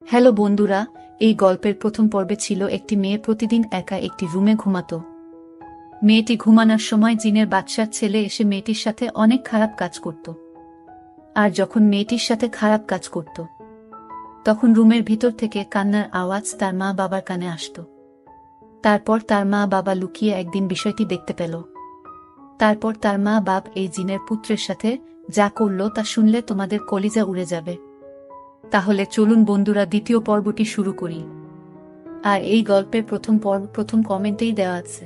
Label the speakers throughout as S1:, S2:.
S1: Hello বন্ধুরা, এই গল্পের প্রথম পর্বে ছিল একটি মেয়ে প্রতিদিন একা একটি রুমে ঘুমাত। মেয়েটি ঘুমানোর সময় জিনের বাদশার ছেলে এসে মেয়েটির সাথে অনেক খারাপ কাজ করত। আর যখন মেয়েটির সাথে খারাপ কাজ করত, তখন রুমের ভিতর থেকে কান্নার আওয়াজ তার মা বাবার কানে আসত। তারপর তার মা বাবা লুকিয়ে একদিন বিষয়টি দেখতে পেল। তারপর তার মা বাপ এই জিনের পুত্রের সাথে যা করল তা শুনলে তোমাদের কলিজা উড়ে যাবে। তাহলে চলুন বন্ধুরা দ্বিতীয় পর্বটি শুরু করি। আর এই গল্পের প্রথম পর্ব প্রথম কমেন্টেই দেওয়া আছে,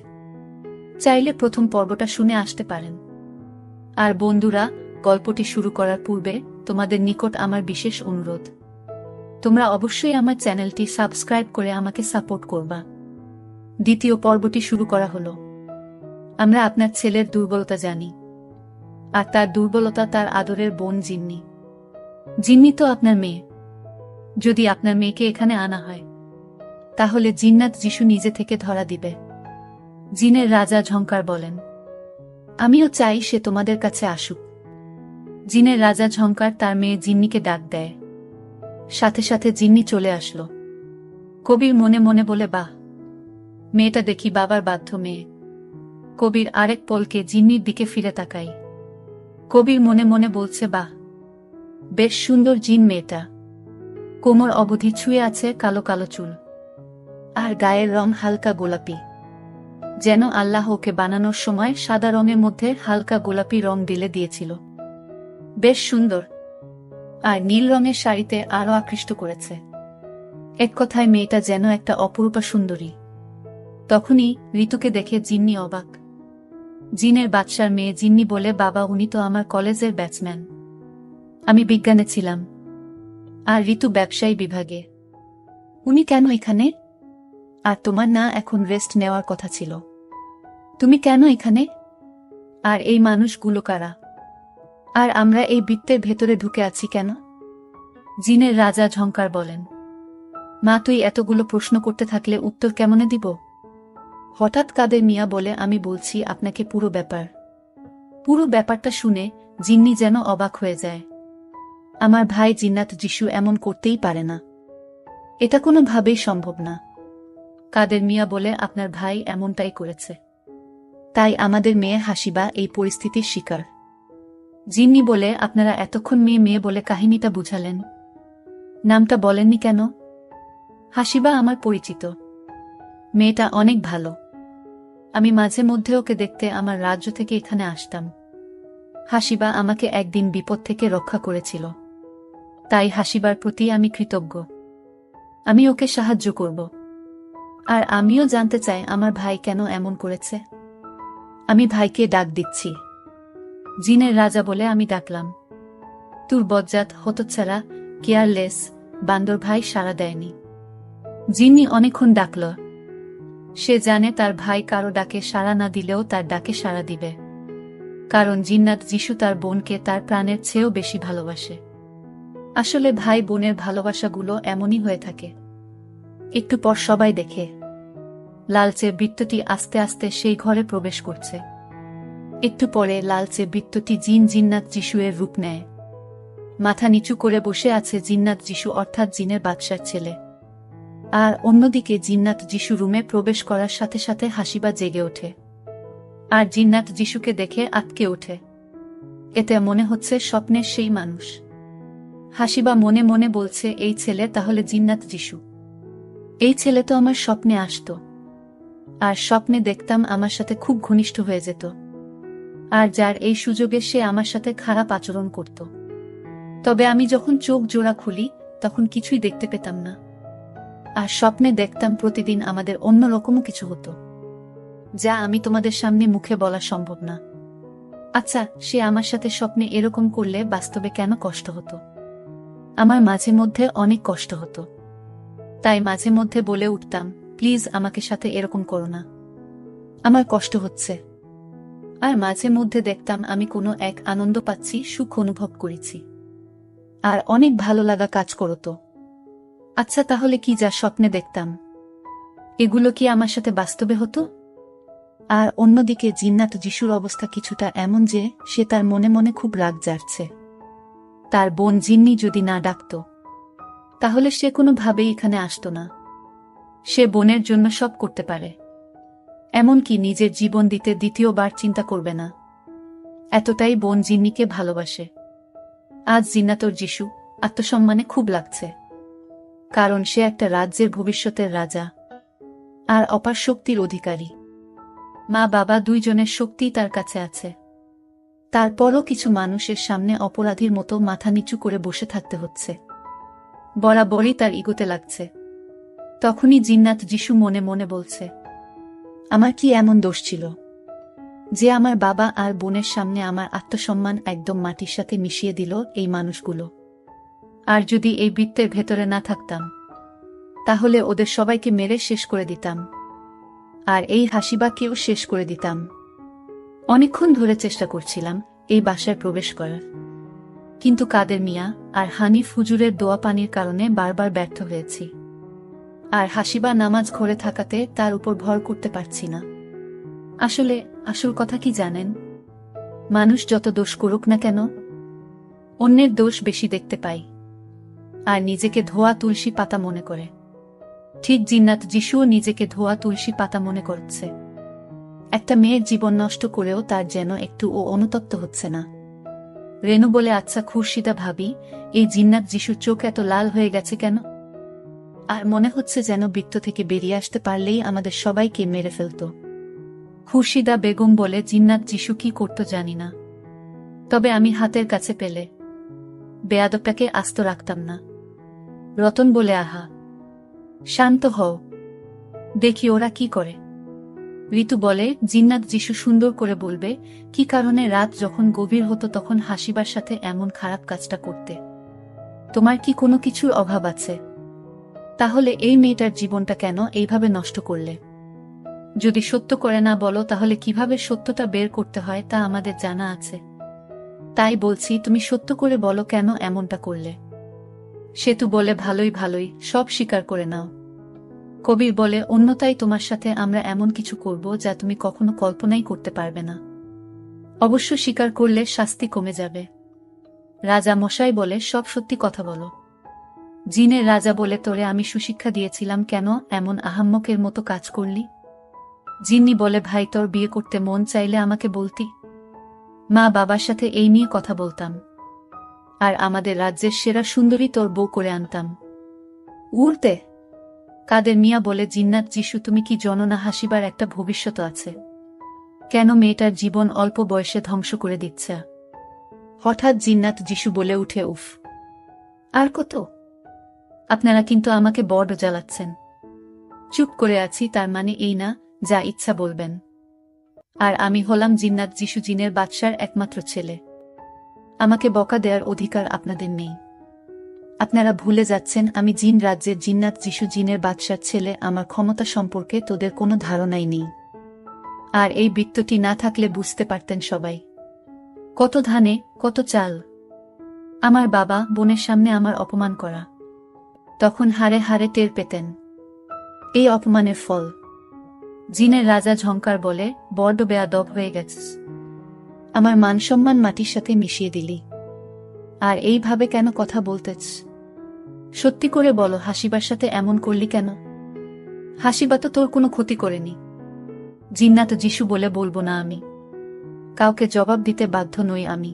S1: চাইলে প্রথম পর্বটা শুনে আসতে পারেন। আর বন্ধুরা, গল্পটি শুরু করার পূর্বে তোমাদের নিকট আমার বিশেষ অনুরোধ, তোমরা অবশ্যই আমার চ্যানেলটি সাবস্ক্রাইব করে আমাকে সাপোর্ট করবা। দ্বিতীয় পর্বটি শুরু করা হলো। আমরা আপনার ছেলের দুর্বলতা জানি, আর তার দুর্বলতা তার আদরের বোন জিন্নি। জিন্নি তো আপনার মেয়ে। যদি আপনার মেয়েকে এখানে আনা হয়, তাহলে জিন্নাত যিশু নিজে থেকে ধরা দিবে। জিনের রাজা ঝংকার বলেন, আমিও চাই সে তোমাদের কাছে আসুক। জিনের রাজা ঝংকার তার মেয়ে জিন্নিকে ডাক দেয়। সাথে সাথে জিন্নি চলে আসলো। কবির মনে মনে বলে, বাহ, মেয়েটা দেখি বাবার বাধ্য মেয়ে। কবির আরেক পলকে জিন্নির দিকে ফিরে তাকাই। কবির মনে মনে বলছে, বাহ, বেশ সুন্দর জিন মেয়েটা। কোমর অবধি ছুঁয়ে আছে কালো কালো চুল, আর গায়ের রং হালকা গোলাপি, যেন আল্লাহ ওকে বানানোর সময় সাদা রঙের মধ্যে হালকা গোলাপি রং ঢেলে দিয়েছিল। বেশ সুন্দর, আর নীল রঙের শাড়িতে আরো আকৃষ্ট করেছে। এক কথায় মেয়েটা যেন একটা অপরূপা সুন্দরী। তখনই ঋতুকে দেখে জিন্নি অবাক। জিনের বাদশার মেয়ে জিন্নি বলে, বাবা, উনি তো আমার কলেজের ব্যাচম্যান। আমি বিজ্ঞানে ছিলাম, আর ঋতু ব্যবসায়ী বিভাগে। উনি কেন এখানে? আর তোমার না এখন রেস্ট নেওয়ার কথা ছিল? তুমি কেন এখানে? আর এই মানুষগুলো কারা? আর আমরা এই বৃত্তের ভেতরে ঢুকে আছি কেন? জিনের রাজা ঝংকার বলেন, মা, তুই এতগুলো প্রশ্ন করতে থাকলে উত্তর কেমনে দিব? হঠাৎ কাদের মিয়া বলে, আমি বলছি আপনাকে পুরো ব্যাপার। পুরো ব্যাপারটা শুনে জিন্নি যেন অবাক হয়ে যায়। আমার ভাই জিন্নাত যিশু এমন করতেই পারে না, এটা কোনোভাবেই সম্ভব না। কাদের মিয়া বলে, আপনার ভাই এমনটাই করেছে, তাই আমাদের মেয়ে হাসিবা এই পরিস্থিতির শিকার। জিন্নি বলে, আপনারা এতক্ষণ মেয়ে মেয়ে বলে কাহিনীটা বুঝালেন, নামটা বলেননি কেন? হাসিবা আমার পরিচিত, মেয়েটা অনেক ভালো। আমি মাঝে মধ্যে ওকে দেখতে আমার রাজ্য থেকে এখানে আসতাম। হাসিবা আমাকে একদিন বিপদ থেকে রক্ষা করেছিল, তাই হাসিবার প্রতি আমি কৃতজ্ঞ। আমি ওকে সাহায্য করব। আর আমিও জানতে চাই আমার ভাই কেন এমন করেছে। আমি ভাইকে ডাক দিচ্ছি। জিনের রাজা বলে, আমি ডাকলাম। তোর বজ্জাত, হতচ্ছাড়া, কেয়ারলেস বান্দর ভাই সাড়া দেয়নি। জিন্নি অনেকক্ষণ ডাকল। সে জানে তার ভাই কারো ডাকে সাড়া না দিলেও তার ডাকে সাড়া দিবে, কারণ জিন্নাত যিশু তার বোনকে তার প্রাণের চেয়েও বেশি ভালোবাসে। আসলে ভাই বোনের ভালোবাসাগুলো এমনই হয়ে থাকে। একটু পর সবাই দেখে লালচে বৃত্তটি আস্তে আস্তে সেই ঘরে প্রবেশ করছে। একটু পরে লালচে বৃত্তটি জিন্নাত যিশুয়ের রূপ নেয়। মাথা নিচু করে বসে আছে জিন্নাত যিশু, অর্থাৎ জিনের বাদশার ছেলে। আর অন্যদিকে জিন্নাত যিশু রুমে প্রবেশ করার সাথে সাথে হাসিবা জেগে ওঠে, আর জিন্নাত যিশুকে দেখে আটকে ওঠে। এতে মনে হচ্ছে স্বপ্নের সেই মানুষ। হাসিবা মনে মনে বলছে, এই ছেলে তাহলে জিন্নাত যিশু। এই ছেলে তো আমার স্বপ্নে আসতো, আর স্বপ্নে দেখতাম আমার সাথে খুব ঘনিষ্ঠ হয়ে যেত, আর যার এই সুযোগে সে আমার সাথে খারাপ আচরণ করত। তবে আমি যখন চোখ জোড়া খুলি তখন কিছুই দেখতে পেতাম না, আর স্বপ্নে দেখতাম প্রতিদিন আমাদের অন্যরকমও কিছু হতো, যা আমি তোমাদের সামনে মুখে বলা সম্ভব না। আচ্ছা, সে আমার সাথে স্বপ্নে এরকম করলে বাস্তবে কেন কষ্ট হতো? আমার মাঝে মধ্যে অনেক কষ্ট হতো, তাই মাঝে মধ্যে বলে উঠতাম, প্লিজ আমাকে সাথে এরকম করো না, আমার কষ্ট হচ্ছে। আর মাঝে মধ্যে দেখতাম আমি কোনো এক আনন্দ পাচ্ছি, সুখ অনুভব করেছি, আর অনেক ভালো লাগা কাজ করতো। আচ্ছা, তাহলে কি যা স্বপ্নে দেখতাম এগুলো কি আমার সাথে বাস্তবে হতো? আর অন্যদিকে জিন্নাত যিশুর অবস্থা কিছুটা এমন যে সে তার মনে মনে খুব রাগ জাগছে। তার বোন জিন্নি যদি না ডাকত, তাহলে সে কোনোভাবেই এখানে আসতো না। সে বোনের জন্য সব করতে পারে, এমনকি নিজের জীবন দিতে দ্বিতীয়বার চিন্তা করবে না। এতটাই বোন জিন্নিকে ভালোবাসে। আজ জিন্নাতর যিশু আত্মসম্মানে খুব লাগছে, কারণ সে একটা রাজ্যের ভবিষ্যতের রাজা আর অপার শক্তির অধিকারী। মা বাবা দুইজনের শক্তিই তার কাছে আছে। তারপরও কিছু মানুষের সামনে অপরাধীর মতো মাথা নিচু করে বসে থাকতে হচ্ছে। বরাবরই তার ইগোতে লাগছে। তখনই জিন্নাত যিশু মনে মনে বলছে, আমার কি এমন দোষ ছিল যে আমার বাবা আর বোনের সামনে আমার আত্মসম্মান একদম মাটির সাথে মিশিয়ে দিল এই মানুষগুলো? আর যদি এই বৃত্তের ভেতরে না থাকতাম, তাহলে ওদের সবাইকে মেরে শেষ করে দিতাম, আর এই হাসিবাকেও শেষ করে দিতাম। অনেকক্ষণ ধরে চেষ্টা করছিলাম এই বাসায় প্রবেশ করার, কিন্তু কাদের মিয়া আর হানিফ হুজুরের দোয়া পানির কারণে বারবার ব্যর্থ হয়েছি। আর হাসিবা নামাজ ঘরে থাকাতে তার উপর ভর করতে পারছি না। আসলে আসল কথা কি জানেন? মানুষ যত দোষ করুক না কেন, অন্যের দোষ বেশি দেখতে পাই আর নিজেকে ধোয়া তুলসী পাতা মনে করে। ঠিক জিন্নাত যিশুও নিজেকে ধোয়া তুলসী পাতা মনে করছে। একটা মেয়ের জীবন নষ্ট করেও তার যেন একটু অনুতপ্ত হচ্ছে না। রেনু বলে, আচ্ছা খুরশিদা ভাবি, এই জিন্নাত যিশুর চোখ এত লাল হয়ে গেছে কেন? আর মনে হচ্ছে যেন বৃত্ত থেকে বেরিয়ে আসতে পারলেই আমাদের সবাইকে মেরে ফেলত। খুরশিদা বেগম বলে, জিন্নাত যিশু কি করত জানি না, তবে আমি হাতের কাছে পেলে বেয়াদবটাকে আস্ত রাখতাম না। রতন বলে, আহা শান্ত হও, দেখি ওরা কি করে। ঋতু বলে, জিন্নাত যিশু সুন্দর করে বলবে কি কারণে রাত যখন গভীর হতো তখন হাসিবার সাথে এমন খারাপ কাজটা করতে? তোমার কি কোনো কিছুর অভাব আছে? তাহলে এই মেয়েটার জীবনটা কেন এইভাবে নষ্ট করলে? যদি সত্য করে না বলো তাহলে কিভাবে সত্যটা বের করতে হয় তা আমাদের জানা আছে। তাই বলছি তুমি সত্য করে বলো কেন এমনটা করলে। সেতু বলে, ভালোই ভালোই সব স্বীকার করে নাও। কবির বলে, অন্যতাই তোমার সাথে আমরা এমন কিছু করব যা তুমি কখনো কল্পনাই করতে পারবে না। অবশ্য স্বীকার করলে শাস্তি কমে যাবে। রাজা মশাই বলে, সব সত্যি কথা বলো। জিনের রাজা বলে, তোরে আমি সুশিক্ষা দিয়েছিলাম, কেন এমন আহাম্মকের মতো কাজ করলি? জিন্নি বলে, ভাই তোর বিয়ে করতে মন চাইলে আমাকে বলতি, মা বাবার সাথে এই নিয়ে কথা বলতাম, আর আমাদের রাজ্যের সেরা সুন্দরী তোর বউ করে আনতাম। উড়তে কাদের মিয়া বলে, জিন্নাত যিশু তুমি কি জানো না হাসিবার একটা ভবিষ্যৎ আছে? কেন মেয়েটার জীবন অল্প বয়সে ধ্বংস করে দিচ্ছে? হঠাৎ জিন্নাত যিশু বলে উঠে, উফ, আর কত? আপনারা কিন্তু আমাকে বড় জ্বালাচ্ছেন। চুপ করে আছি তার মানে এই না যা ইচ্ছা বলবেন। আর আমি হলাম জিন্নাত যিশু, জিনের বাদশার একমাত্র ছেলে। আমাকে বকা দেওয়ার অধিকার আপনাদের নেই। আপনারা ভুলে যাচ্ছেন আমি জিন রাজ্যের জিন্নাত যিশু, জিনের বাদশার ছেলে। আমার ক্ষমতা সম্পর্কে তোদের কোনো ধারণাই নেই। আর এই বৃত্তটি না থাকলে বুঝতে পারতেন সবাই। কত ধানে কত চাল। আমার বাবা বোনের সামনে আমার অপমান করা, তখন হারে হারে টের পেতেন এই অপমানের ফল। জিনের রাজা ঝংকার বলে, বড্ড বেয়াদব হয়ে গেছিস। আমার মানসম্মান মাটির সাথে মিশিয়ে দিলি। আর এইভাবে কেন কথা বলতেছ? সত্যি করে বলো, হাসিবার সাথে এমন করলি কেন? হাসিবা তো তোর কোনো ক্ষতি করেনি। জিন্নাত যিশু বলে, বলবো না আমি। কাউকে জবাব দিতে বাধ্য নই আমি।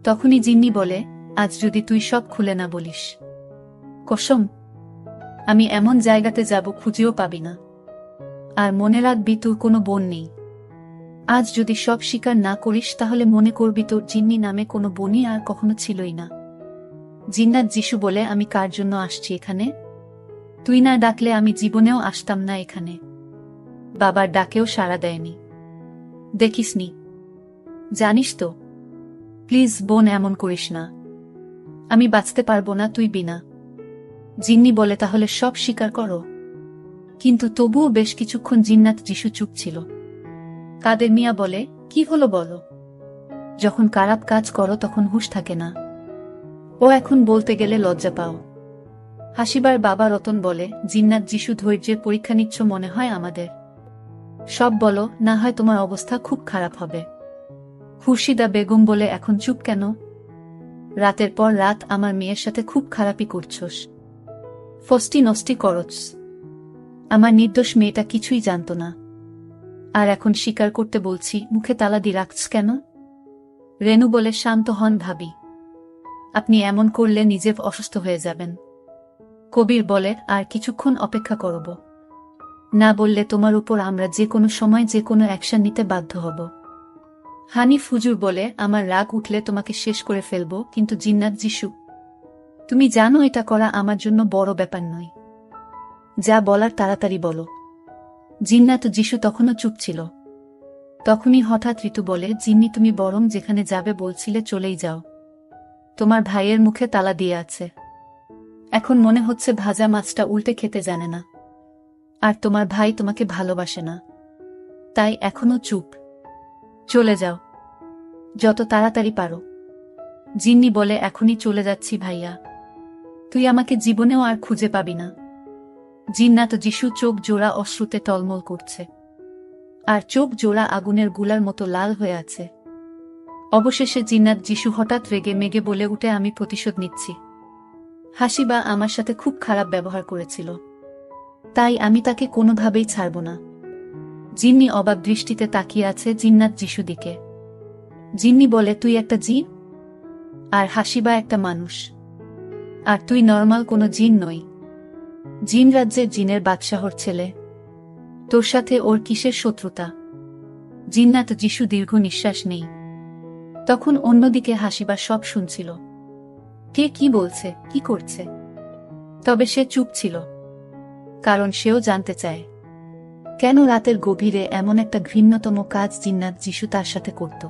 S1: তখনই জিন্নি বলে, আজ যদি তুই সব খুলে না বলিস, কসম আমি এমন জায়গাতে যাব খুঁজেও পাবি না। আর মনে রাখবি তোর কোনো বোন নেই। আজ যদি সব স্বীকার না করিস তাহলে মনে করবি তোর জিন্নি নামে কোনো বোনই আর কখনো ছিলই না। জিন্নাত যিশু বলে, আমি কার জন্য আসছি এখানে? তুই না ডাকলে আমি জীবনেও আসতাম না এখানে। বাবার ডাকেও সাড়া দেয়নি, দেখিসনি। জানিস তো, প্লিজ বোন এমন করিস না। আমি বাঁচতে পারবো না তুই বিনা। জিন্নি বলে, তাহলে সব স্বীকার করো। কিন্তু তবুও বেশ কিছুক্ষণ জিন্নাত যিশু চুপ ছিল। কাদের মিয়া বলে, কি হলো বলো? যখন খারাপ কাজ করো তখন হুঁশ থাকে না। ও এখন বলতে গেলে লজ্জা পাও। হাসিবার বাবা রতন বলে, জিন্নাত যিশু ধৈর্যের পরীক্ষা নিচ্ছ মনে হয় আমাদের। সব বলো, না হয় তোমার অবস্থা খুব খারাপ হবে। খুরশিদা বেগম বলে, এখন চুপ কেন? রাতের পর রাত আমার মেয়ের সাথে খুব খারাপই করছস। ফস্টি নষ্টি করছ। আমার নির্দোষ মেয়েটা কিছুই জানত না, আর এখন স্বীকার করতে বলছি, মুখে তালা দিয়ে রাখছ কেন? রেনু বলে, শান্ত হন ভাবি, আপনি এমন করলে নিজে অসুস্থ হয়ে যাবেন। কবির বলে, আর কিছুক্ষণ অপেক্ষা করব, না বললে তোমার উপর আমরা যে কোনো সময় যে কোনো অ্যাকশন নিতে বাধ্য হব। হানিফ হুজুর বলে, আমার রাগ উঠলে তোমাকে শেষ করে ফেলব, কিন্তু জিন্নাত যিশু, তুমি জানো এটা করা আমার জন্য বড় ব্যাপার নয়। যা বলার তাড়াতাড়ি বলো। জিন্নাত যিশু তখনও চুপ ছিল। তখনই হঠাৎ ঋতু বলে, জিন্নি তুমি বরং যেখানে যাবে বলছিলে চলেই যাও। তোমার ভাইয়ের মুখে তালা দিয়ে আছে, এখন মনে হচ্ছে ভাজা মাছটা উল্টে খেতে জানে না, আর তোমার ভাই তোমাকে ভালোবাসে না, তাই এখনো চুপ। চলে যাও, যত তাড়াতাড়ি পারো। জিন্নি বলে, এখনই চলে যাচ্ছি ভাইয়া, তুই আমাকে জীবনেও আর খুঁজে পাবি না। জিন্নাত যিশু চোখ জোড়া অশ্রুতে টলমল করছে, আর চোখ জোড়া আগুনের গুলার মতো লাল হয়ে আছে। অবশেষে জিন্নাত যিশু হঠাৎ রেগে মেগে বলে উঠে, আমি প্রতিশোধ নিচ্ছি। হাসিবা আমার সাথে খুব খারাপ ব্যবহার করেছিল, তাই আমি তাকে কোনোভাবেই ছাড়ব না। জিন্নি অবাক দৃষ্টিতে তাকিয়ে আছে জিন্নাত যিশু দিকে। জিন্নি বলে, তুই একটা জিন, আর হাসিবা একটা মানুষ, আর তুই নরমাল কোনো জিন নই। জিন রাজ্যের জিনের বাদশাহর ছেলে, তোর সাথে ওর কিসের শত্রুতা? জিন্নাত যিশু দীর্ঘ নিঃশ্বাস নেই। তখন অন্যদিকে হাসিবা সব শুনছিল। কে কি বলছে, কি করছে, তবে সে চুপ ছিল, কারণ সেও জানতে চায় কেন রাতের গভীরে এমন একটা ঘৃণ্যতম কাজ জিন্নাত যিশু তার সাথে করত।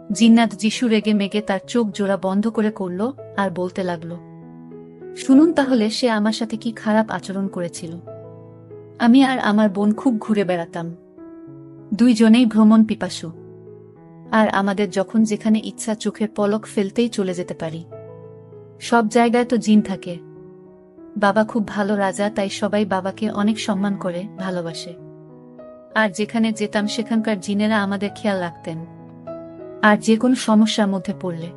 S1: জিন্নাত যিশু রেগে মেগে তার চোখ জোড়া বন্ধ করে করল আর বলতে লাগল, শুনুন তাহলে সে আমার সাথে কি খারাপ আচরণ করেছিল। আমি আর আমার বোন খুব ঘুরে বেড়াতাম, দুইজনেই ভ্রমণ পিপাসু, আর আমাদের যখন যেখানে ইচ্ছা চোখের পলক ফেলতেই চলে যেতে পারি। সব জায়গায় তো জিন থাকে। বাবা খুব ভালো রাজা, তাই সবাই বাবাকে অনেক সম্মান করে, ভালোবাসে। আর যেখানে যেতাম সেখানকার জিনেরা আমাদের খেয়াল রাখতেন, আর যে কোনো সমস্যার মধ্যে পড়লে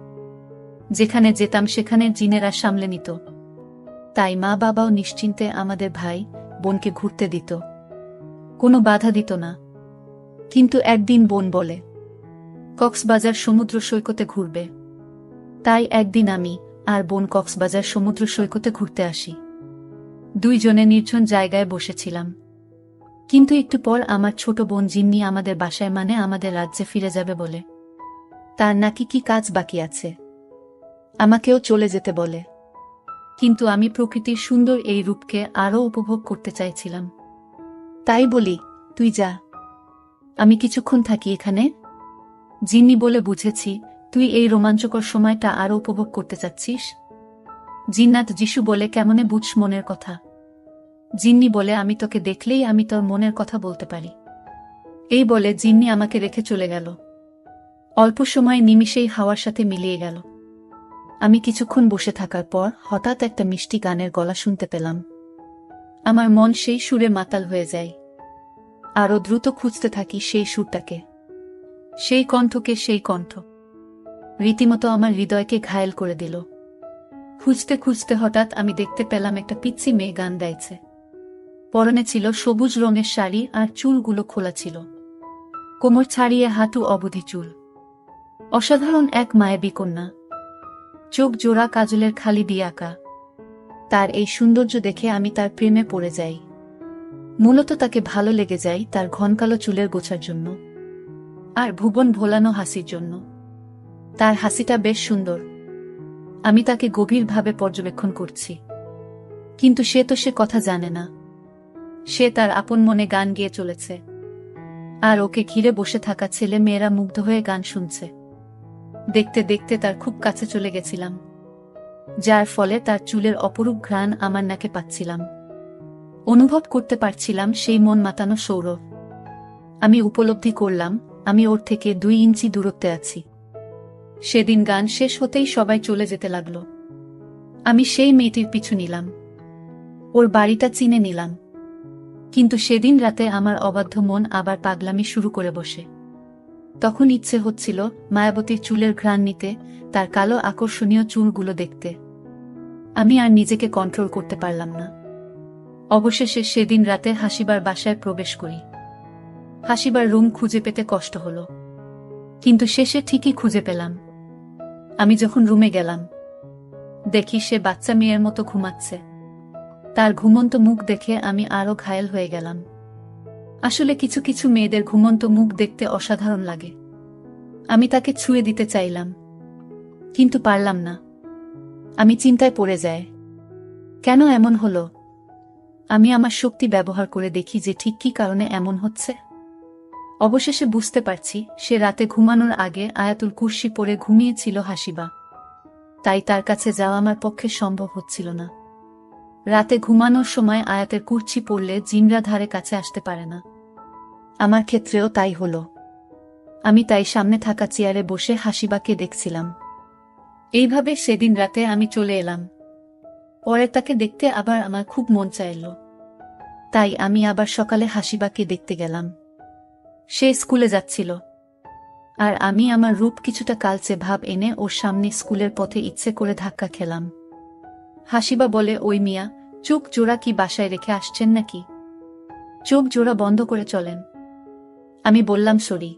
S1: যেখানে যেতাম সেখানে জিনেরা সামলে নিত। তাই মা বাবাও নিশ্চিন্তে আমাদের ভাই বোনকে ঘুরতে দিত, কোনো বাধা দিত না। কিন্তু একদিন বোন বলে কক্সবাজার সমুদ্র সৈকতে ঘুরবে, তাই একদিন আমি আর বোন কক্সবাজার সমুদ্র সৈকতে ঘুরতে আসি। দুইজনে নির্জন জায়গায় বসেছিলাম, কিন্তু একটু পর আমার ছোট বোন জিন্নি আমাদের বাসায়, মানে আমাদের রাজ্যে ফিরে যাবে বলে। তার নাকি কি কাজ বাকি আছে, আমাকেও চলে যেতে বলে। কিন্তু আমি প্রকৃতির সুন্দর এই রূপকে আরও উপভোগ করতে চাইছিলাম, তাই বলি তুই যা, আমি কিছুক্ষণ থাকি এখানে। জিন্নি বলে, বুঝেছি, তুই এই রোমাঞ্চকর সময়টা আরও উপভোগ করতে চাচ্ছিস। জিন্নাত যিশু বলে, কেমনে বুঝ মনের কথা? জিন্নি বলে, আমি তোকে দেখলেই আমি তোর মনের কথা বলতে পারি। এই বলে জিন্নি আমাকে রেখে চলে গেল। অল্প সময় নিমিষেই হাওয়ার সাথে মিলিয়ে গেল। আমি কিছুক্ষণ বসে থাকার পর হঠাৎ একটা মিষ্টি গানের গলা শুনতে পেলাম। আমার মন সেই সুরে মাতাল হয়ে যায়, আরও দ্রুত খুঁজতে থাকি সেই সুরটাকে, সেই কণ্ঠকে। সেই কণ্ঠ রীতিমতো আমার হৃদয়কে ঘায়েল করে দিল। খুঁজতে খুঁজতে হঠাৎ আমি দেখতে পেলাম একটা পিচ্ছি মেয়ে গান গাইছে। পরনে ছিল সবুজ রঙের শাড়ি, আর চুলগুলো খোলা ছিল, কোমর ছাড়িয়ে হাঁটু অবধি চুল। অসাধারণ এক মায়াবী কন্যা, চোখ জোড়া কাজলের খালি দিয়ে আঁকা। তার এই সৌন্দর্য দেখে আমি তার প্রেমে পড়ে যাই। মূলত তাকে ভালো লেগে যায় তার ঘনকালো চুলের গোছার জন্য, আর ভুবন ভোলানো হাসির জন্য। তার হাসিটা বেশ সুন্দর। আমি তাকে গভীরভাবে পর্যবেক্ষণ করছি, কিন্তু সে কথা জানে না। সে তার আপন মনে গান গেয়ে চলেছে, আর ওকে ঘিরে বসে থাকা ছেলে মেয়েরা মুগ্ধ হয়ে গান শুনছে। দেখতে দেখতে তার খুব কাছে চলে গেছিলাম, যার ফলে তার চুলের অপরূপ ঘ্রাণ আমার নাকে পাচ্ছিলাম। অনুভব করতে পারছিলাম সেই মন মাতানো সৌরভ। আমি উপলব্ধি করলাম আমি ওর থেকে 2 ইঞ্চি দূরত্বে আছি। সেদিন গান শেষ হতেই সবাই চলে যেতে লাগল। আমি সেই মেয়েটির পিছু নিলাম, ওর বাড়িটা চিনে নিলাম। কিন্তু সেদিন রাতে আমার অবাধ্য মন আবার পাগলামি শুরু করে বসে। তখন ইচ্ছে হচ্ছিল মায়াবতীর চুলের ঘ্রাণ নিতে, তার কালো আকর্ষণীয় চুলগুলো দেখতে। আমি আর নিজেকে কন্ট্রোল করতে পারলাম না। অবশেষে সেদিন রাতে হাসিবার বাসায় প্রবেশ করি। হাসিবার রুম খুঁজে পেতে কষ্ট হলো, কিন্তু শেষে ঠিকই খুঁজে পেলাম। আমি যখন রুমে গেলাম, দেখি সে বাচ্চা মেয়ের মতো ঘুমাচ্ছে। তার ঘুমন্ত মুখ দেখে আমি আরো ঘায়েল হয়ে গেলাম। আসলে কিছু কিছু মেয়েদের ঘুমন্ত মুখ দেখতে অসাধারণ লাগে। আমি তাকে ছুঁয়ে দিতে চাইলাম, কিন্তু পারলাম না। আমি চিন্তায় পড়ে যাই, কেন এমন হলো? আমি আমার শক্তি ব্যবহার করে দেখি যে ঠিক কী কারণে এমন হচ্ছে। অবশেষে বুঝতে পারছি, সে রাতে ঘুমানোর আগে আয়াতুল কুরসি পড়ে ঘুমিয়েছিল হাসিবা। তাই তার কাছে যাওয়া আমার পক্ষে সম্ভব হচ্ছিল না। রাতে ঘুমানোর সময় আয়াতের কুরসি পড়লে জিনরা ধারে কাছে আসতে পারে না। আমার ক্ষেত্রেও তাই হলো। আমি তাই সামনে থাকা চেয়ারে বসে হাসিবাকে দেখছিলাম। এইভাবে সেদিন রাতে আমি চলে এলাম। পরে তাকে দেখতে আবার আমার খুব মন চাইল। তাই আমি আবার সকালে হাসিবাকে দেখতে গেলাম। সে স্কুলে যাচ্ছিল, আর আমি আমার রূপ কিছুটা কালচে ভাব এনে ওর সামনে স্কুলের পথে ইচ্ছে করে ধাক্কা খেলাম। হাসিবা বলে, ওই মিয়া, চোখ জোড়া কি বাসায় রেখে আসছেন নাকি? চোখ জোড়া বন্ধ করে চলেন। আমি বললাম, সরি।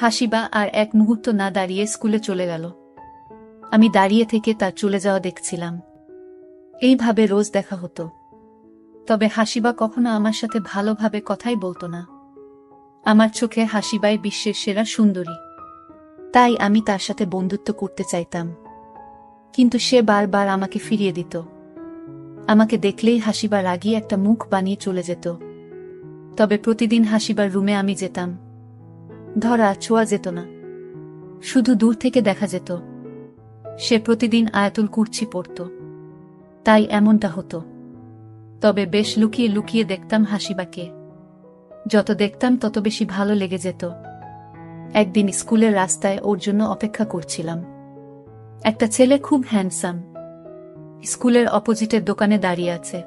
S1: হাসিবা আর এক মুহূর্ত না দাঁড়িয়ে স্কুলে চলে গেল। আমি দাঁড়িয়ে থেকে তার চলে যাওয়া দেখছিলাম। এইভাবে রোজ দেখা হতো, তবে হাসিবা কখনো আমার সাথে ভালোভাবে কথাই বলতো না। আমার চোখে হাসিবাই বিশ্বের সেরা সুন্দরী, তাই আমি তার সাথে বন্ধুত্ব করতে চাইতাম, কিন্তু সে বারবার আমাকে ফিরিয়ে দিত। আমাকে দেখলেই হাসিবা রাগিয়ে একটা মুখ বানিয়ে চলে যেত। তবে প্রতিদিন হাসিবার রুমে আমি যেতাম। ধরা ছোঁয়া যেত না, শুধু দূর থেকে দেখা যেত। সে প্রতিদিন আয়াতুল কুরসি পড়ত, তাই এমনটা হতো। তবে বেশ লুকিয়ে লুকিয়ে দেখতাম হাসিবাকে। যত দেখতাম তত বেশি ভালো লেগে যেত। একদিন স্কুলের রাস্তায় ওর জন্য অপেক্ষা করছিলাম। একটা ছেলে, খুব হ্যান্ডসাম, স্কুলের অপোজিটের দোকানে দাঁড়িয়ে আছে।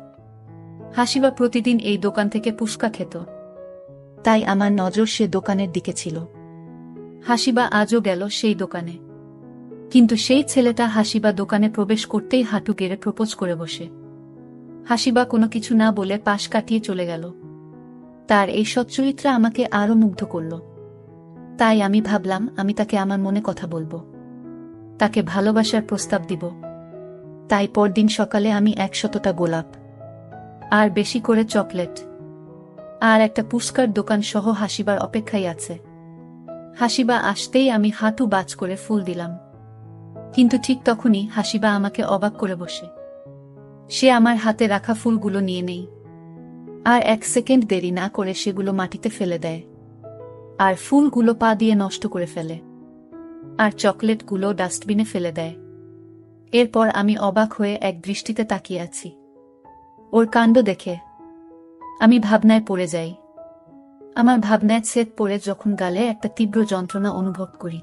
S1: হাসিবা প্রতিদিন এই দোকান থেকে ফুচকা খেত, তাই আমার নজর সে দোকানের দিকে ছিল। হাসিবা আজও গেল সেই দোকানে, কিন্তু সেই ছেলেটা হাসিবা দোকানে প্রবেশ করতেই হাঁটু গেড়ে প্রপোজ করে বসে। হাসিবা কোনো কিছু না বলে পাশ কাটিয়ে চলে গেল। তার এই সচ্চরিত্রা আমাকে আরো মুগ্ধ করল। তাই আমি ভাবলাম, আমি তাকে আমার মনে কথা বলবো, তাকে ভালোবাসার প্রস্তাব দিব। তাই পরদিন সকালে আমি 100টা গোলাপ, আর বেশি করে চকলেট, আর একটা পুস্কার দোকান সহ হাসিবার অপেক্ষায় আছে। হাসিবা আসতেই আমি হাঁটু বাজ করে ফুল দিলাম, কিন্তু ঠিক তখনই হাসিবা আমাকে অবাক করে বসে। সে আমার হাতে রাখা ফুলগুলো নিয়ে নেই, আর 1 সেকেন্ড দেরি না করে সেগুলো মাটিতে ফেলে দেয়, আর ফুলগুলো পা দিয়ে নষ্ট করে ফেলে, আর চকলেটগুলো ডাস্টবিনে ফেলে দেয়। এরপর আমি অবাক হয়ে এক দৃষ্টিতে তাকিয়ে আছি। ওর কাণ্ড দেখে আমি ভাবনায় পড়ে যাই। আমার ভাবনায় ছেদ পড়ে যখন গালে একটা তীব্র যন্ত্রণা অনুভব করি।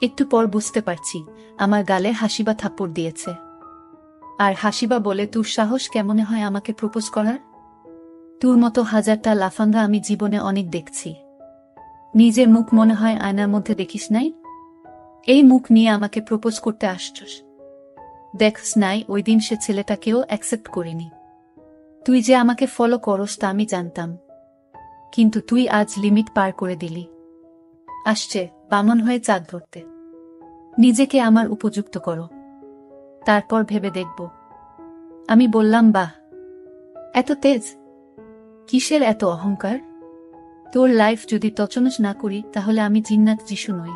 S1: একটু পর বুঝতে পারছি আমার গালে হাসিবা থাপ্পড় দিয়েছে। আর হাসিবা বলে, তোর সাহস কেমনে হয় আমাকে প্রপোজ করার? তোর মতো হাজারটা লাফাঙ্গা আমি জীবনে অনেক দেখছি। নিজের মুখ মনে হয় আয়নার মধ্যে দেখিস নাই? এই মুখ নিয়ে আমাকে প্রপোজ করতে আসছস? দেখস নাই ওই দিন সে ছেলেটাকেও অ্যাকসেপ্ট করিনি। তুই যে আমাকে ফলো করস তা আমি জানতাম, কিন্তু তুই আজ লিমিট পার করে দিলি। আসছে বামন হয়ে চাঁদ ধরতে। নিজেকে আমার উপযুক্ত করো, তারপর ভেবে দেখব। আমি বললাম, বাহ, এত তেজ, কিসের এত অহংকার? তোর লাইফ যদি তছনছ না করি তাহলে আমি জিন্নাত যিশু নই,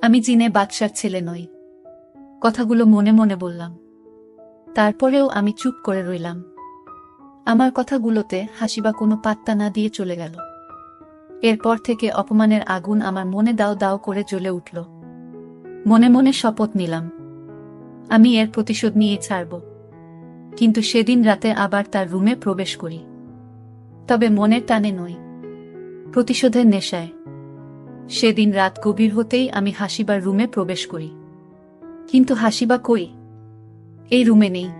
S1: আমি জিনে বাদশার ছেলে নই। কথাগুলো মনে মনে বললাম। তারপরেও আমি চুপ করে রইলাম। আমার কথাগুলোতে হাসিবা কোনো পাত্তা না দিয়ে চলে গেল। এরপর থেকে অপমানের আগুন আমার মনে দাও দাও করে জ্বলে উঠল। মনে মনে শপথ নিলাম, আমি এর প্রতিশোধ নিয়ে ছাড়ব। কিন্তু সেদিন রাতে আবার তার রুমে প্রবেশ করি, তবে মনের টানে নই, প্রতিশোধের নেশায়। সেদিন রাত গভীর হতেই আমি হাসিবার রুমে প্রবেশ করি, কিন্তু হাসিবা কই? এই রুমে নেই।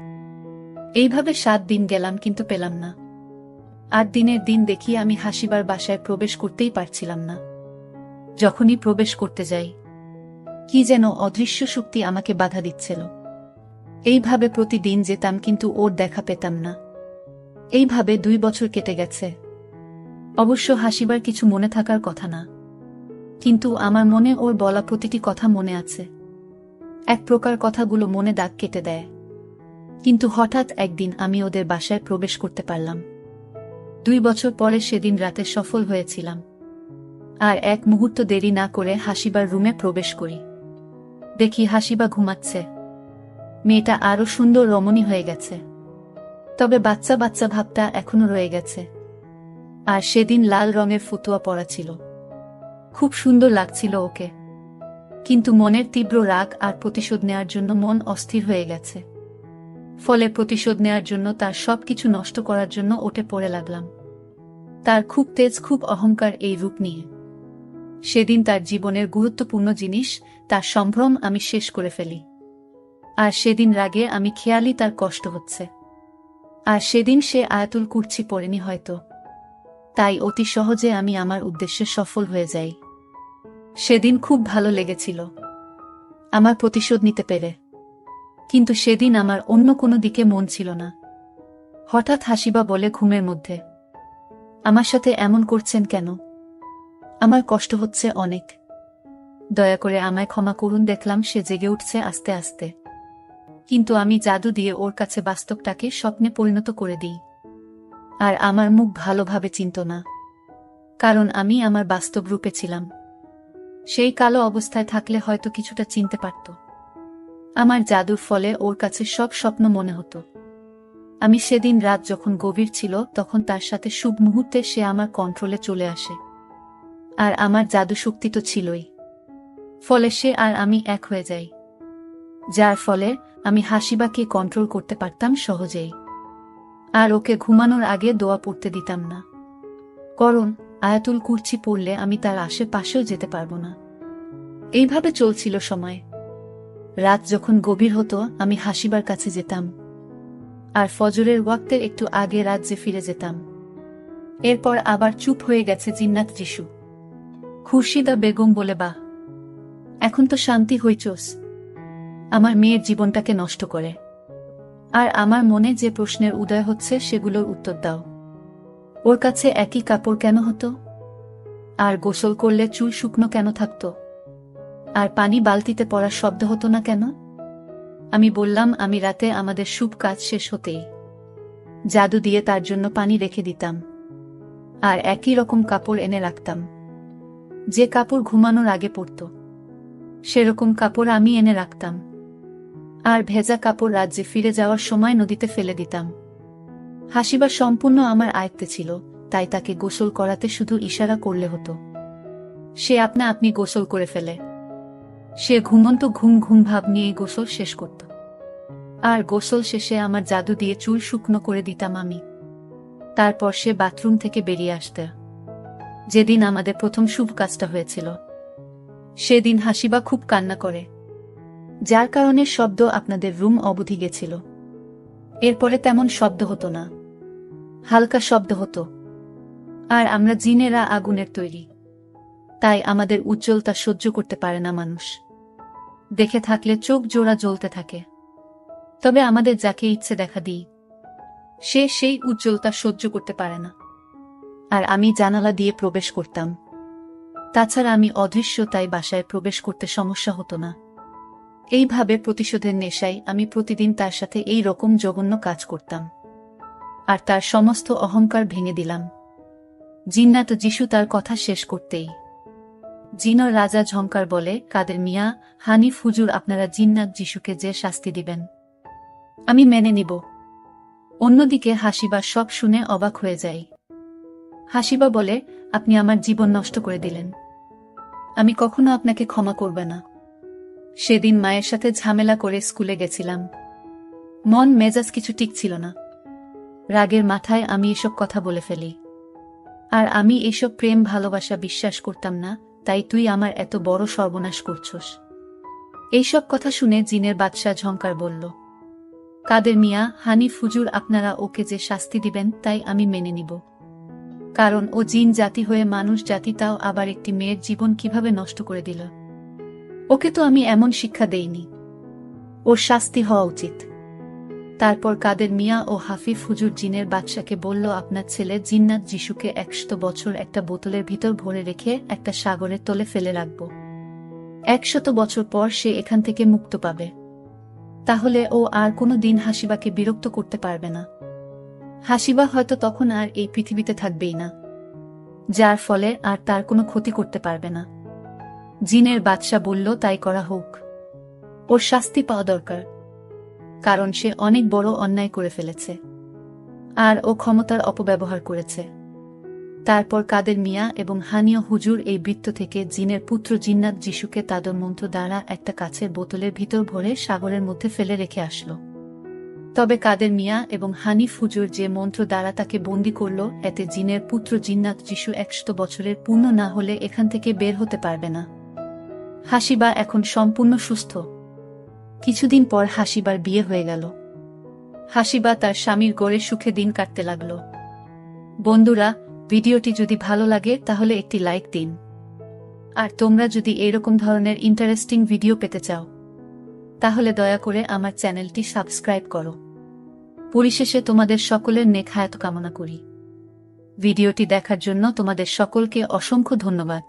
S1: এইভাবে 7 দিন গেলাম, কিন্তু পেলাম না। 8 দিনের দিন দেখি আমি হাসিবার বাসায় প্রবেশ করতেই পারছিলাম না। যখনই প্রবেশ করতে যাই, কি যেন অদৃশ্য শক্তি আমাকে বাধা দিচ্ছিল। এইভাবে প্রতিদিন যেতাম, কিন্তু ওর দেখা পেতাম না। এইভাবে 2 বছর কেটে গেছে। অবশ্য হাসিবার কিছু মনে থাকার কথা না, কিন্তু আমার মনে ওর বলা প্রতিটি কথা মনে আছে। এক প্রকার কথাগুলো মনে দাগ কেটে দেয়। কিন্তু হঠাৎ একদিন আমি ওদের বাসায় প্রবেশ করতে পারলাম। 2 বছর পরে সেদিন রাতে সফল হয়েছিলাম। আর এক মুহূর্ত দেরি না করে হাসিবার রুমে প্রবেশ করি। দেখি হাসিবা ঘুমাচ্ছে। মেয়েটা আরো সুন্দর রমণী হয়ে গেছে, তবে বাচ্চা বাচ্চা ভাবটা এখনো রয়ে গেছে। আর সেদিন লাল রঙের ফতুয়া পরা ছিল। খুব সুন্দর লাগছিল ওকে, কিন্তু মনের তীব্র রাগ আর প্রতিশোধ নেয়ার জন্য মন অস্থির হয়ে গেছে। ফলে প্রতিশোধ নেয়ার জন্য, তার সবকিছু নষ্ট করার জন্য ওঠে পড়ে লাগলাম। তার খুব তেজ, খুব অহংকার এই রূপ নিয়ে। সেদিন তার জীবনের গুরুত্বপূর্ণ জিনিস, তার সম্ভ্রম আমি শেষ করে ফেলি। আর সেদিন রাগে আমি খেয়ালি তার কষ্ট হচ্ছে। আর সেদিন সে আয়াতুল কুরসি পড়েনি হয়তো, তাই অতি সহজে আমি আমার উদ্দেশ্যে সফল হয়ে যাই। সেদিন খুব ভালো লেগেছিল আমার প্রতিশোধ নিতে পেরে, কিন্তু সেদিন আমার অন্য কোনো দিকে মন ছিল না। হঠাৎ হাসিবা বলে ঘুমের মধ্যে, আমার সাথে এমন করছেন কেন? আমার কষ্ট হচ্ছে অনেক, দয়া করে আমায় ক্ষমা করুন। দেখলাম সে জেগে উঠছে আস্তে আস্তে, কিন্তু আমি জাদু দিয়ে ওর কাছে বাস্তবটাকে স্বপ্নে পরিণত করে দিই। আর আমার মুখ ভালোভাবে চিনত না, কারণ আমি আমার বাস্তব রূপে ছিলাম। সেই কালো অবস্থায় থাকলে হয়তো কিছুটা চিনতে পারত। আমার জাদুর ফলে ওর কাছে সব স্বপ্ন মনে হতো। আমি সেদিন রাত যখন গভীর ছিল, তখন তার সাথে শুভ মুহূর্তে সে আমার কন্ট্রোলে চলে আসে। আর আমার জাদু শক্তি তো ছিলই, ফলে সে আর আমি এক হয়ে যাই, যার ফলে আমি হাসিবাকে কন্ট্রোল করতে পারতাম সহজেই। আর ওকে ঘুমানোর আগে দোয়া পড়তে দিতাম না, কারণ আয়াতুল কুরসি পড়লে আমি তার আশেপাশেও যেতে পারবো না। এইভাবে চলছিল সময়। রাত যখন গভীর হতো, আমি হাসিবার কাছে যেতাম, আর ফজরের ওয়াক্তের একটু আগে রাজ্যে ফিরে যেতাম। এরপর আবার চুপ হয়ে গেছে জিন্নাত যিশু। খুরশিদা বেগম বলে, বাহ, এখন তো শান্তি হইচোস। আমার মেয়ের জীবনটাকে নষ্ট করে। আর আমার মনে যে প্রশ্নের উদয় হচ্ছে, সেগুলোর উত্তর দাও। ওর কাছে একই কাপড় কেন হতো? আর গোসল করলে চুল শুকনো কেন থাকতো? আর পানি বালতিতে পড়ার শব্দ হতো না কেন? আমি বললাম, আমি রাতে আমাদের শুভ কাজ শেষ হতেই জাদু দিয়ে তার জন্য পানি রেখে দিতাম, আর একই রকম কাপড় এনে রাখতাম। যে কাপড় ঘুমানোর আগে পরত, সেরকম কাপড় আমি এনে রাখতাম। আর ভেজা কাপড় রাজ্যে ফিরে যাওয়ার সময় নদীতে ফেলে দিতাম। হাসিবা সম্পূর্ণ আমার আয়ত্তে ছিল, তাই তাকে গোসল করাতে শুধু ইশারা করলে হতো। সে আপনা আপনি গোসল করে ফেলে। সে ঘুমন্ত ঘুম ঘুম ভাব নিয়ে গোসল শেষ করত। আর গোসল শেষে আমার জাদু দিয়ে চুল শুকনো করে দিতাম আমি। তারপর সে বাথরুম থেকে বেরিয়ে আসত। যেদিন আমাদের প্রথম শুভ কাজটা হয়েছিল, সেদিন হাসিবা খুব কান্না করে, যার কারণে শব্দ আপনাদের রুম অবধি গেছিল। এরপরে তেমন শব্দ হতো না, হালকা শব্দ হতো। আর আমরা জিনেরা আগুনের তৈরি, তাই আমাদের উজ্জ্বলতা সহ্য করতে পারে না মানুষ। দেখে থাকলে চোখ জোড়া জ্বলতে থাকে। তবে আমাদের যাকে ইচ্ছে দেখা দিই, সে সেই উজ্জ্বলতা সহ্য করতে পারে না। আর আমি জানালা দিয়ে প্রবেশ করতাম। তাছাড়া আমি অদৃশ্য, তাই বাসায় প্রবেশ করতে সমস্যা হতো না। এইভাবে প্রতিশোধের নেশায় আমি প্রতিদিন তার সাথে এই রকম জঘন্য কাজ করতাম, আর তার সমস্ত অহংকার ভেঙে দিলাম। জিন্নাত যিশু তার কথা শেষ করতেই জিনর রাজা ঝংকার বলে, কাদের মিয়া, হানিফ হুজুর, আপনারা জিন্নাত যিশুকে যে শাস্তি দিবেন আমি মেনে নিব। অন্যদিকে হাসিবা সব শুনে অবাক হয়ে যায়। হাসিবা বলে, আপনি আমার জীবন নষ্ট করে দিলেন, আমি কখনো আপনাকে ক্ষমা করব না। সেদিন মায়ের সাথে ঝামেলা করে স্কুলে গেছিলাম। মন মেজাজ কিছু ঠিক ছিল না। রাগের মাথায় আমি এসব কথা বলে ফেলি। আর আমি এসব প্রেম ভালোবাসা বিশ্বাস করতাম না, তাই তুই আমার এত বড় সর্বনাশ করছস। এইসব কথা শুনে জিনের বাদশাহ ঝংকার বলল, কাদের মিয়া, হানিফ হুজুর, আপনারা ওকে যে শাস্তি দিবেন তাই আমি মেনে নিব। কারণ ও জিন জাতি হয়ে মানুষ জাতি, তাও আবার একটি মেয়ের জীবন কিভাবে নষ্ট করে দিল। ওকে তো আমি এমন শিক্ষা দেইনি, ওর শাস্তি হওয়া উচিত। তারপর কাদের মিয়া ও হাফিজ হুজুর জিনের বাদশাকে বলল, আপনার ছেলে জিন্নাত যিশুকে 100 বছর একটা বোতলের ভিতর ভরে রেখে একটা সাগরের তলে ফেলে রাখব। 100 বছর পর সে এখান থেকে মুক্ত পাবে। তাহলে ও আর কোনো দিন হাসিবাকে বিরক্ত করতে পারবে না। হাসিবা হয়তো তখন আর এই পৃথিবীতে থাকবেই না, যার ফলে আর তার কোনো ক্ষতি করতে পারবে না। জিনের বাদশা বলল, তাই করা হোক। ওর শাস্তি পাওয়া দরকার, কারণ সে অনেক বড় অন্যায় করে ফেলেছে আর ও ক্ষমতার অপব্যবহার করেছে। তারপর কাদের মিয়া এবং হানিয় হুজুর এই বৃত্ত থেকে জিনের পুত্র জিন্নাত যিশুকে তাদের মন্ত্র দ্বারা একটা কাচের বোতলের ভিতর ভরে সাগরের মধ্যে ফেলে রেখে আসলো। তবে কাদের মিয়া এবং হানিফ হুজুর যে মন্ত্র দ্বারা তাকে বন্দী করল, এতে জিনের পুত্র জিন্নাত যিশু 100 বছরের পূর্ণ না হলে এখান থেকে বের হতে পারবে না। হাসিবা এখন সম্পূর্ণ সুস্থ। কিছুদিন পর হাসিবার বিয়ে হয়ে গেল। হাসিবা তার স্বামীর গড়ে সুখে দিন কাটতে লাগল। বন্ধুরা, ভিডিওটি যদি ভালো লাগে তাহলে একটি লাইক দিন। আর তোমরা যদি এরকম ধরনের ইন্টারেস্টিং ভিডিও পেতে চাও, তাহলে দয়া করে আমার চ্যানেলটি সাবস্ক্রাইব করো। পরিশেষে তোমাদের সকলের নেক হায়াত কামনা করি। ভিডিওটি দেখার জন্য তোমাদের সকলকে অসংখ্য ধন্যবাদ।